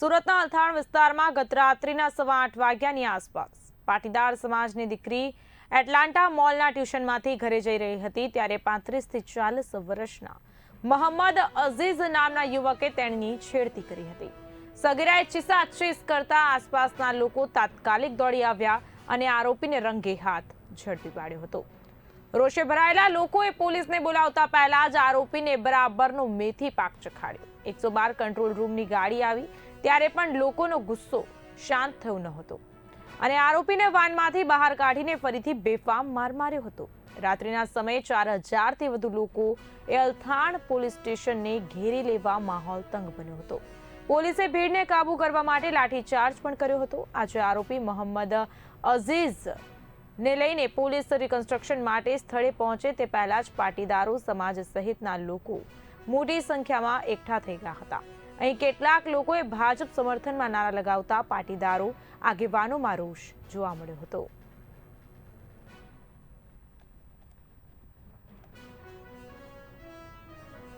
સુરતના અલથાણ વિસ્તારમાં ગત રાત્રિના 8:15 વાગ્યાની આસપાસ પાટીદાર સમાજની દીકરી એટલાન્ટા મોલના ટ્યુશનમાંથી ઘરે જઈ રહી હતી ત્યારે 35 થી 40 વર્ષના મોહમ્મદ અઝીઝ નામના યુવકે તેણીની છેડતી કરી હતી। સગીરાએ ચીસાચીસ કરતા આસપાસના લોકો તાત્કાલિક દોડી આવ્યા અને આરોપીને રંગે હાથ ઝડપી પાડ્યો હતો। રોષે ભરાયેલા લોકોએ પોલીસને બોલાવતા પહેલા જ આરોપીને બરાબરનો મેથી પાક ચખાડ્યો। 112 કંટ્રોલ રૂમની ગાડી આવી ત્યારે પણ લોકોનો ગુસ્સો શાંત થયો ન હતો અને આરોપીને વાનમાંથી બહાર કાઢીને ફરીથી બેફામ માર માર્યો હતો। રાત્રિના સમયે 4000થી વધુ લોકો અલથાણ પોલીસ સ્ટેશનને ઘેરી લેવા માહોલ તંગ બન્યો હતો। પોલીસે ભીડને કાબુ કરવા માટે લાઠીચાર્જ પણ કર્યો હતો। આજે આરોપી મોહમ્મદ અઝીઝ ને લઈને પોલીસ રિકન્સ્ટ્રક્શન માટે સ્થળે પહોંચે તે પહેલા જ પાટીદારો સમાજ સહિતના લોકો મોટી સંખ્યામાં એકઠા થઈ ગયા હતા। અહીં કેટલાક લોકોએ ભાજપ સમર્થનમાં નારા લગાવતા પાટીદારો આગેવાનોમાં રોષ જોવા મળ્યો હતો।